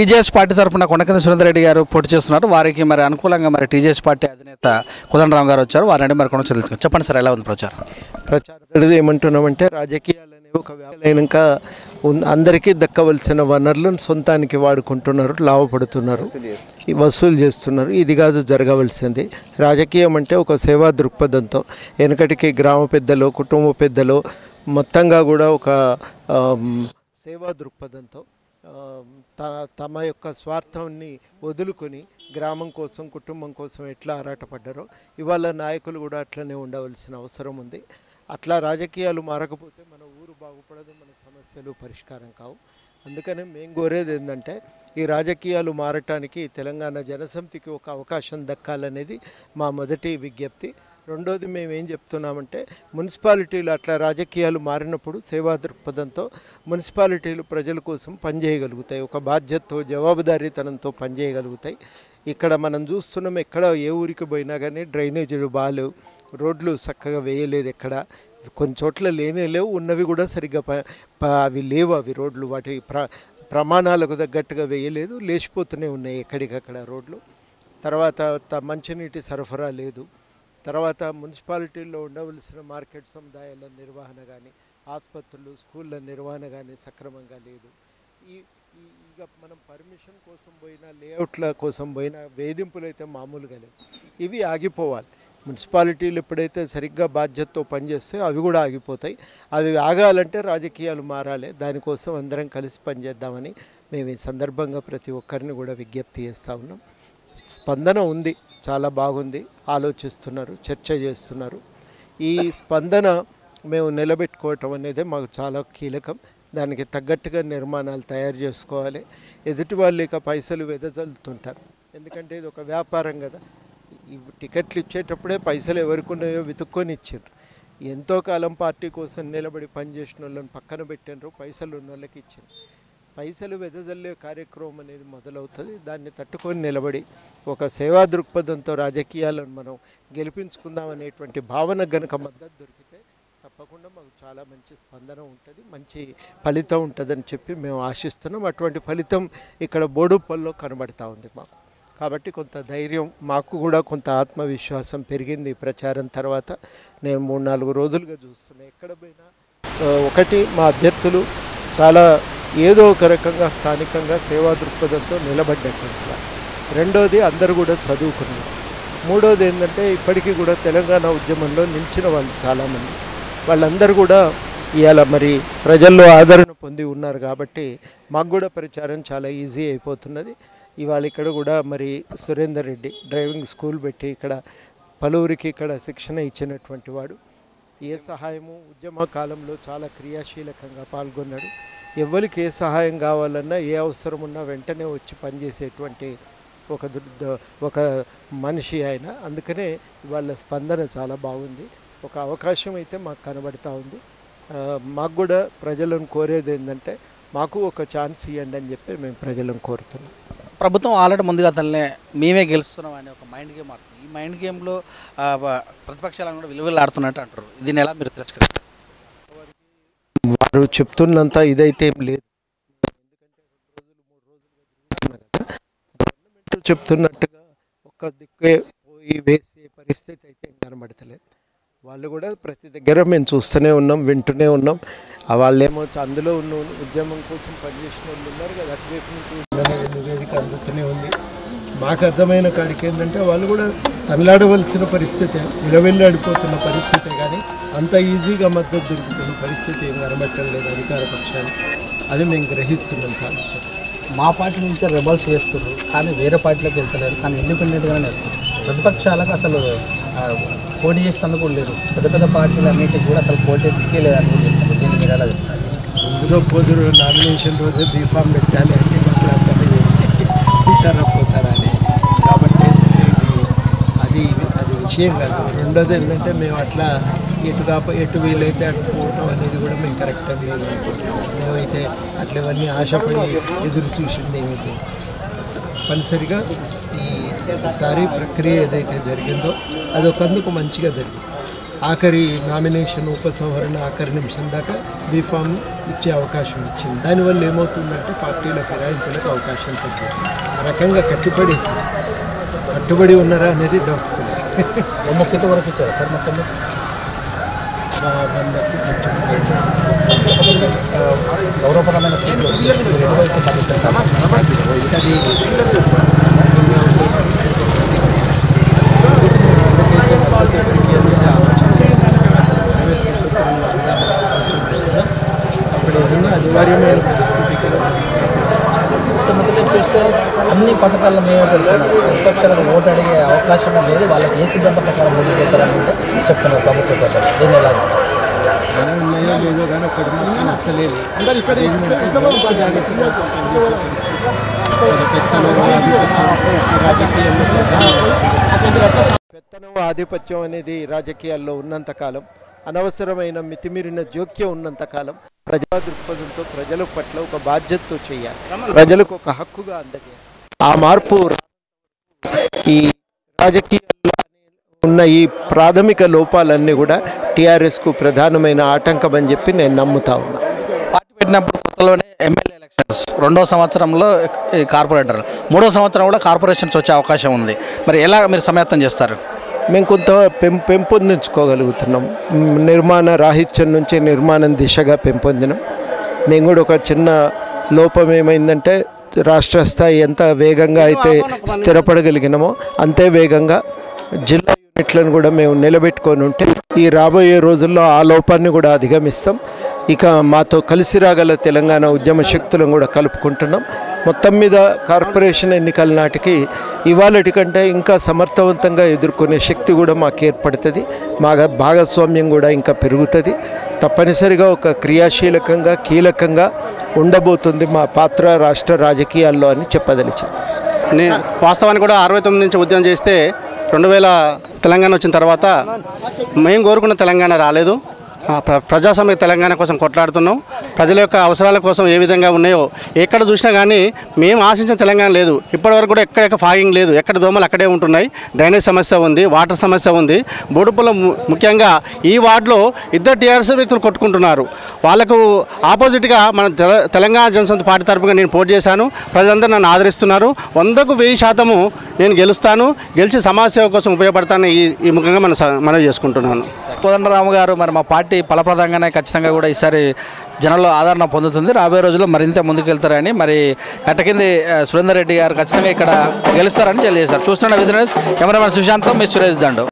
TJS party తరఫున కొండకింద సురేందర్ రెడ్డి గారు పోటీ చేస్తున్నారు. వారికి మరి అనుకూలంగా మరి టీజేఎస్ పార్టీ అధినేత కోదండరాం గారు వచ్చారు. వారిని మరి కొంచెం తెలుసుకుని చెప్పండి సార్, ఎలా ఉంది ప్రచారం? ఏమంటున్నామంటే రాజకీయాలు అనేవి ఒక వ్యాపారైనాక అందరికీ దక్కవలసిన వనరులను సొంతానికి వాడుకుంటున్నారు, లాభపడుతున్నారు, వసూలు చేస్తున్నారు. ఇది కాదు జరగవలసింది. రాజకీయం అంటే ఒక సేవా దృక్పథంతో వెనకటికి గ్రామ పెద్దలు, కుటుంబ పెద్దలు మొత్తంగా కూడా ఒక సేవా దృక్పథంతో తమ యొక్క స్వార్థాన్ని వదులుకొని గ్రామం కోసం, కుటుంబం కోసం ఎట్లా ఆరాటపడ్డారో ఇవాళ నాయకులు కూడా అట్లనే ఉండవలసిన అవసరం ఉంది. అట్లా రాజకీయాలు మారకపోతే మన ఊరు బాగుపడదు, మన సమస్యలు పరిష్కారం కావు. అందుకనే మేము కోరేది ఏంటంటే ఈ రాజకీయాలు మారటానికి తెలంగాణ జనసమితికి ఒక అవకాశం దక్కాలనేది మా మొదటి విజ్ఞప్తి. రెండోది మేము ఏం చెప్తున్నామంటే మున్సిపాలిటీలు అట్లా రాజకీయాలు మారినప్పుడు సేవా దృక్పథంతో మున్సిపాలిటీలు ప్రజల కోసం పనిచేయగలుగుతాయి, ఒక బాధ్యతతో జవాబుదారీతనంతో పనిచేయగలుగుతాయి. ఇక్కడ మనం చూస్తున్నాం, ఎక్కడ ఏ ఊరికి పోయినా కానీ డ్రైనేజీలు బాగాలేవు, రోడ్లు చక్కగా వేయలేదు, ఎక్కడ కొన్ని చోట్ల లేనే లేవు, ఉన్నవి కూడా సరిగ్గా అవి లేవు, అవి రోడ్లు వాటి ప్రమాణాలకు తగ్గట్టుగా వేయలేదు, లేచిపోతూనే ఉన్నాయి ఎక్కడికక్కడ రోడ్లు. తర్వాత మంచినీటి సరఫరా లేదు. తర్వాత మున్సిపాలిటీల్లో ఉండవలసిన మార్కెట్ సముదాయాల నిర్వహణ కానీ, ఆసుపత్రులు, స్కూళ్ళ నిర్వహణ కానీ సక్రమంగా లేదు. ఇక మనం పర్మిషన్ కోసం పోయినా, లేఅవుట్ల కోసం పోయినా వేధింపులు అయితే మామూలుగా లేవు. ఇవి ఆగిపోవాలి. మున్సిపాలిటీలు ఎప్పుడైతే సరిగ్గా బాధ్యతతో పనిచేస్తే అవి కూడా ఆగిపోతాయి. అవి ఆగాలంటే రాజకీయాలు మారాలి. దానికోసం అందరం కలిసి పనిచేద్దామని మేము ఈ సందర్భంగా ప్రతి ఒక్కరిని కూడా విజ్ఞప్తి చేస్తూ ఉన్నాం. స్పందన ఉంది, చాలా బాగుంది, ఆలోచిస్తున్నారు, చర్చ చేస్తున్నారు. ఈ స్పందన మేము నిలబెట్టుకోవటం అనేది మాకు చాలా కీలకం. దానికి తగ్గట్టుగా నిర్మాణాలు తయారు చేసుకోవాలి. ఎదుటి వాళ్ళు ఇక పైసలు వెదజల్లుతుంటారు, ఎందుకంటే ఇది ఒక వ్యాపారం కదా. ఈ టికెట్లు ఇచ్చేటప్పుడే పైసలు ఎవరికి ఉన్నాయో వెతుక్కొని ఇచ్చిండ్రు. ఎంతో కాలం పార్టీ కోసం నిలబడి పనిచేసిన వాళ్ళని పక్కన పెట్టిండ్రు, పైసలు ఉన్న వాళ్ళకి ఇచ్చిండ్రు. పైసలు వెదజల్లే కార్యక్రమం అనేది మొదలవుతుంది. దాన్ని తట్టుకొని నిలబడి ఒక సేవా దృక్పథంతో రాజకీయాలను మనం గెలిపించుకుందాం అనేటువంటి భావన గనక మద్దతు దొరికితే తప్పకుండా మాకు చాలా మంచి స్పందన ఉంటుంది, మంచి ఫలితం ఉంటుందని చెప్పి మేము ఆశిస్తున్నాం. అటువంటి ఫలితం ఇక్కడ బోడుప్పల్లో కనబడతా ఉంది మాకు. కాబట్టి కొంత ధైర్యం, మాకు కూడా కొంత ఆత్మవిశ్వాసం పెరిగింది ఈ ప్రచారం తర్వాత. నేను 3-4 రోజులుగా చూస్తున్నాను, ఎక్కడ పోయినా ఒకటి మా అభ్యర్థులు చాలా ఏదో ఒక రకంగా స్థానికంగా సేవా దృక్పథంతో నిలబడ్డటువంటి. రెండోది అందరూ కూడా చదువుకున్నారు. మూడోది ఏంటంటే ఇప్పటికీ కూడా తెలంగాణ ఉద్యమంలో నిలిచిన వాళ్ళు చాలామంది, వాళ్ళందరూ కూడా ఇవాళ మరి ప్రజల్లో ఆదరణ పొంది ఉన్నారు. కాబట్టి మాకు కూడా ప్రచారం చాలా ఈజీ అయిపోతున్నది. ఇవాళ ఇక్కడ కూడా మరి సురేందర్ రెడ్డి డ్రైవింగ్ స్కూల్ పెట్టి ఇక్కడ పలువురికి ఇక్కడ శిక్షణ ఇచ్చినటువంటి వాడు. ఏ సహాయము ఉద్యమ కాలంలో చాలా క్రియాశీలకంగా పాల్గొన్నాడు. ఎవరికి ఏ సహాయం కావాలన్నా, ఏ అవసరం ఉన్నా వెంటనే వచ్చి పనిచేసేటువంటి ఒక మనిషి ఆయన. అందుకనే వాళ్ళ స్పందన చాలా బాగుంది. ఒక అవకాశం అయితే మాకు కనబడతా ఉంది. మాకు కూడా ప్రజలను కోరేది ఏంటంటే మాకు ఒక ఛాన్స్ ఇవ్వండి అని చెప్పి మేము ప్రజలను కోరుతున్నాం. ప్రభుత్వం ఆల్రెడీ ముందుగా తననే మేమే గెలుస్తున్నాం అనే ఒక మైండ్ గేమ్ ఆడుతుంది. ఈ మైండ్ గేమ్లో ప్రతిపక్షాలను కూడా విలువలాడుతున్నట్టు అంటారు. దీన్ని ఎలా మీరు తిరస్కరిస్తారు? వారు చెప్తున్నంత ఇదైతే ఏం లేదు. ఎందుకంటే 2 రోజులు 3 రోజులుగా గవర్నమెంట్ చెప్తున్నట్టుగా ఒక్క దిక్కే పోయి వేసే పరిస్థితి అయితే ఏం కనబడతలేదు. వాళ్ళు కూడా ప్రతి దగ్గర మేము చూస్తూనే ఉన్నాం, వింటూనే ఉన్నాం. వాళ్ళేమో అందులో ఉన్న ఉద్యమం కోసం పనిచేసిన వాళ్ళు ఉన్నారు కదా, అటువైపు నుంచి నివేదిక అందుతూనే ఉంది. మాకు అర్థమైన కాడికి ఏంటంటే వాళ్ళు కూడా తనలాడవలసిన పరిస్థితి, నిలవెళ్ళాడిపోతున్న పరిస్థితే, కానీ అంత ఈజీగా మద్దతు దొరుకుతున్న పరిస్థితి ఏం కనబట్టడం లేదు అధికార పక్షాలు. అది మేము గ్రహిస్తున్నాం చాలా. మా పార్టీ నుంచే రెబల్స్ చేస్తున్నారు, కానీ వేరే పార్టీలకు వెళ్తలేరు, కానీ ఇండిపెండెంట్గానే వేస్తారు. ప్రతిపక్షాలకు అసలు పోటీ చేస్తాను కూడా లేదు. పెద్ద పెద్ద పార్టీలు అన్నింటికి కూడా అసలు పోటీ దిక్కేలేదని కూడా చెప్తారు. దీన్ని మీరు ఎలా చెప్తారు? ముందులో పోదురు నామినేషన్ రోజే బీఫామ్ పెట్టాలి అంటే పోతారని. కాబట్టి అది విషయం కాదు. రెండోది ఏంటంటే మేము అట్లా ఎటు వీలైతే అటు పోవటం అనేది కూడా మేము కరెక్ట్ అని మేమైతే అట్లా ఇవన్నీ ఆశపడి ఎదురు చూసింది ఏమీ లేదు. తప్పనిసరిగా ఈసారి ప్రక్రియ ఏదైతే జరిగిందో అదొకందుకు మంచిగా జరిగింది. ఆఖరి నామినేషన్ ఉపసంహరణ ఆఖరి నిమిషం దాకా బీఫామ్ ఇచ్చే అవకాశం ఇచ్చింది. దానివల్ల ఏమవుతుందంటే పార్టీల ఫిరాయింపులకు అవకాశం తగ్గింది. ఆ రకంగా కట్టుబడి ఉన్నారా అనేది డౌట్ఫుల్. 100 సీట్ల వరకు ఇచ్చారా సార్ మొత్తం? 100కి కట్టుబడి గౌరవపరమైన సీట్లు ఎటువైపు సాధిస్తారు? అది స్థానికంగా ఉండే పరిస్థితి అందుకైతే మద్దతు ఎవరికి అనేది ఆలోచన 20 సీట్లతో ఉందామని ఆలోచనతో కూడా అప్పుడు ఏదైనా అనివార్యమైన పరిస్థితి కూడా మొదటి చూస్తే అన్ని పథకాలను మేమే పెడుతున్నారు. ప్రతిపక్షాలకు ఓటు అడిగే అవకాశమే లేదు. వాళ్ళకి ఏ సిద్ధాంత ప్రకారం ముందుకు వెళ్తారని కూడా చెప్తున్నారు ప్రభుత్వ పెద్దలు. దీన్ని ఎలా ఉన్నాయో లేదో కానీ ఒకటి మాత్రం అస్సలే ఏంటంటే దళిత జాగ్రత్తలతో పనిచేసే పరిస్థితి పెత్తనం ఆధిపత్యం అనేది రాజకీయాల్లో ఉన్నంతకాలం, అనవసరమైన మితిమీరిన జోక్యం ఉన్నంతకాలం ప్రజా దృక్పథంతో ప్రజల పట్ల ఒక బాధ్యతతో చేయాలి, ప్రజలకు ఒక హక్కుగా అందజేయాలి. ఆ మార్పు ఈ రాజకీయాల్లో ఉన్న ఈ ప్రాథమిక లోపాలన్నీ కూడా టీఆర్ఎస్కు ప్రధానమైన ఆటంకం అని చెప్పి నేను నమ్ముతా ఉన్నా. పార్టీ పెట్టినప్పుడు కొత్తలోనే ఎమ్మెల్యే ఎలక్షన్స్, 2వ సంవత్సరంలో కార్పొరేటర్, 3వ సంవత్సరం కూడా కార్పొరేషన్స్ వచ్చే అవకాశం ఉంది. మరి ఎలా మీరు సమాయత్తం చేస్తారు? మేము కొంత పెంపొందించుకోగలుగుతున్నాం. నిర్మాణ రాహిత్యం నుంచి నిర్మాణం దిశగా పెంపొందినాం. మేము కూడా ఒక చిన్న లోపం ఏమైందంటే రాష్ట్ర స్థాయి ఎంత వేగంగా అయితే స్థిరపడగలిగినామో అంతే వేగంగా జిల్లా యూనిట్లను కూడా మేము నిలబెట్టుకొని ఉంటే ఈ రాబోయే రోజుల్లో ఆ లోపాన్ని కూడా అధిగమిస్తాం. ఇక మాతో కలిసి రాగల తెలంగాణ ఉద్యమ శక్తులను కూడా కలుపుకుంటున్నాం. మొత్తం మీద కార్పొరేషన్ ఎన్నికల నాటికి ఇవాళటి కంటే ఇంకా సమర్థవంతంగా ఎదుర్కొనే శక్తి కూడా మాకు ఏర్పడుతుంది. మా భాగస్వామ్యం కూడా ఇంకా పెరుగుతుంది. తప్పనిసరిగా ఒక క్రియాశీలకంగా కీలకంగా ఉండబోతుంది మా పాత్ర రాష్ట్ర రాజకీయాల్లో అని చెప్పదలిచింది. వాస్తవానికి కూడా 69 నుంచి ఉద్యమం చేస్తే 2000 తెలంగాణ వచ్చిన తర్వాత మేము కోరుకున్న తెలంగాణ రాలేదు. ప్రజాస్వామ్య తెలంగాణ కోసం కొట్లాడుతున్నాం. ప్రజల యొక్క అవసరాల కోసం ఏ విధంగా ఉన్నాయో ఎక్కడ చూసినా కానీ మేము ఆశించిన తెలంగాణ లేదు. ఇప్పటివరకు కూడా ఎక్కడ ఫాగింగ్ లేదు. ఎక్కడ దోమలు అక్కడే ఉంటున్నాయి. డ్రైనేజ్ సమస్య ఉంది, వాటర్ సమస్య ఉంది. బోడుపుల ముఖ్యంగా ఈ వార్డులో 2 టీఆర్ఎస్ వ్యక్తులు కొట్టుకుంటున్నారు. వాళ్ళకు ఆపోజిట్గా మన తెలంగాణ జనసమితి పార్టీ తరపుగా నేను పోటీ చేశాను. ప్రజలందరూ నన్ను ఆదరిస్తున్నారు. 100కు 1000% నేను గెలుస్తాను. గెలిచి సమాజ సేవ కోసం ఉపయోగపడతాను. ఈ ముఖ్యంగా మనవి చేసుకుంటున్నాను. కోదండరాము గారు, మరి మా పార్టీ ఫలప్రదంగానే ఖచ్చితంగా కూడా ఈసారి జనంలో ఆదరణ పొందుతుంది. రాబోయే రోజుల్లో మరింత ముందుకెళ్తారని, మరి కట్టకింది సురేందర్ రెడ్డి గారు ఖచ్చితంగా ఇక్కడ గెలుస్తారని తెలియజేశారు. చూస్తున్న విధంగా కెమెరామెన్ సుశాంతం, మీ సురేష్ దండు.